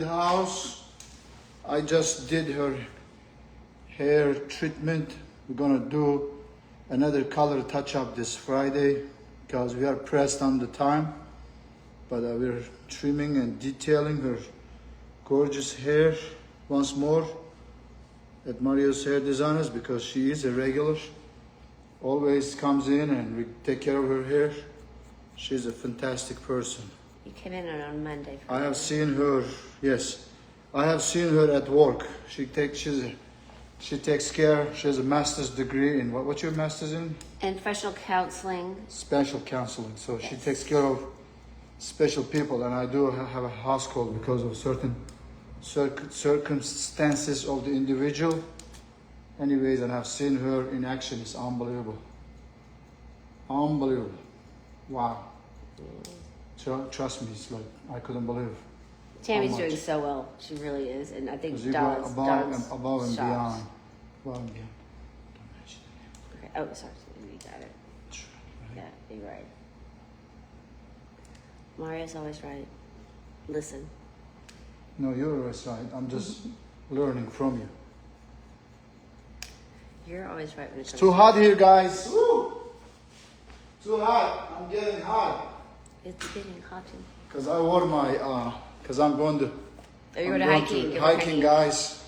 House. I just did her hair treatment. We're gonna do another color touch-up this Friday because we are pressed on the time, but we're trimming and detailing her gorgeous hair once more at Mario's Hair Designers because she is a regular, always comes in and we take care of her hair. She's a fantastic person. You came in on Monday. I have seen her, yes. I have seen her at work. She takes care. She has a master's degree in what's your master's in? And professional counseling. Special counseling. So Yes. she takes care of special people, and I do have a house call because of certain circumstances of the individual. Anyways, and I've seen her in action. It's unbelievable. Unbelievable. Wow. Trust me, it's like I couldn't believe. Tammy's doing so well. She really is, and I think You go Don's above and shocked. beyond. Above and beyond. Okay. Oh, sorry. You got it. Yeah, you're right. Mario's always right. Listen. No, you're always right. I'm just learning from you. You're always right when it comes Too hot here, guys. Woo! Too hot. I'm getting hot. It's getting hot. Because I wore my, because I'm going to. Oh, you're going to hiking. Hiking, guys.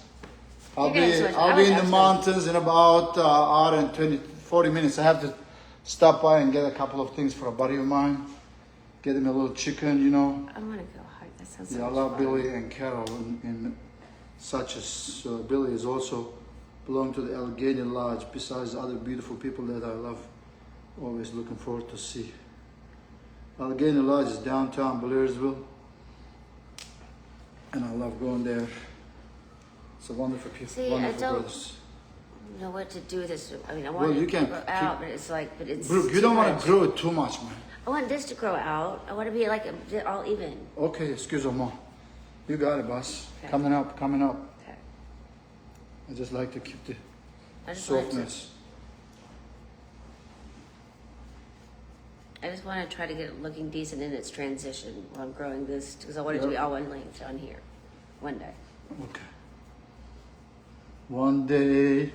I'll be in the mountains. mountains in about hour and 40 minutes. I have to stop by and get a couple of things for a buddy of mine. Get him a little chicken, you know. I want to go hike. That sounds Yeah, I so love fun. Billy and Carol and such as Billy is also belong to the Allegheny Lodge. Besides other beautiful people that I love, always looking forward to see. Allegheny Lodge is downtown Blairsville, and I love going there. It's a wonderful people, See, wonderful I don't brothers. know what to do with this. I mean, I Well, want you it can to grow out, but it's like, but it's Brooke, you too don't want much. to grow it too much, man. I want this to grow out. I want to be like all even. Okay, excuse me. You got it, boss. Okay. Coming up. Okay. I just like to keep the I just want softness. to try to get it looking decent in its transition while I'm growing this because I want it to be all one length on here, one day. Okay. One day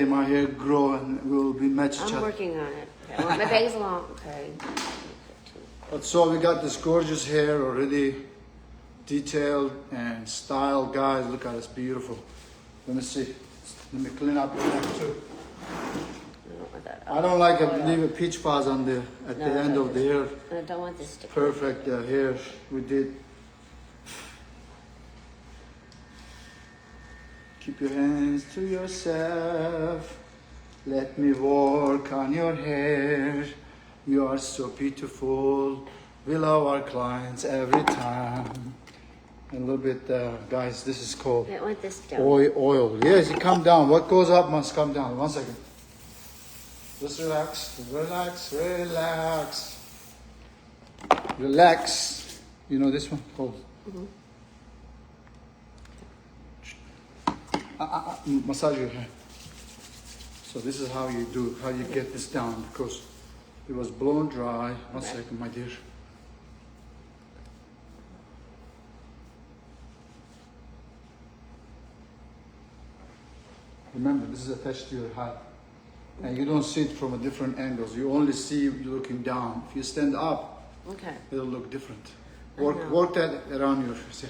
my hair grow and we'll be matched each I'm other. working on it. I want my bangs long. Okay. But so we got this gorgeous hair already detailed and styled, guys. Look at it, it's beautiful. Let me see. Let me clean up your hair too. I don't like to leave a peach fuzz on the at the end of the hair. I don't want this to. Perfect hair we did. Keep your hands to yourself. Let me work on your hair. You are so beautiful. We love our clients every time. And a little bit, guys, this is called I want this down. oil. Yes, it come down. What goes up must come down. 1 second. Just relax, relax, relax. Relax. You know this one? Hold. Massage your hair. So this is how you get this down because it was blown dry. 1 second, my dear. Remember, this is attached to your height. And you don't see it from a different angles. You only see you looking down. If you stand up, Okay. it'll look different. Work that around your face. Yeah.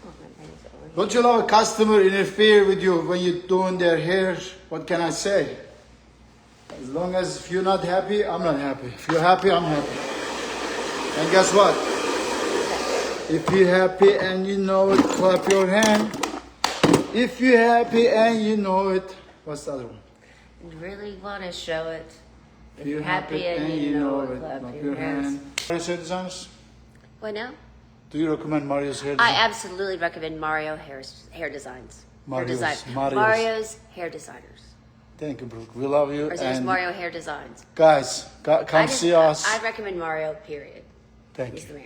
Oh, my bangs over here. Don't you love a customer interfere with you when you're doing their hair? What can I say? As long as if you're not happy, I'm not happy. If you're happy, I'm happy. And guess what? If you're happy and you know it, clap your hand. If you're happy and you know it, what's the other one? You really want to show it. If you're happy and you know it, clap your hand. Mario's Hair Designers? What now? Do you recommend Mario's Hair I Designers? absolutely recommend Hair Designs. Mario's Hair Designers. Thank you, Brooke. We love you. Or is it just Mario Hair Designs? Guys, come see us. I recommend Mario, period. Thank He's you. the man.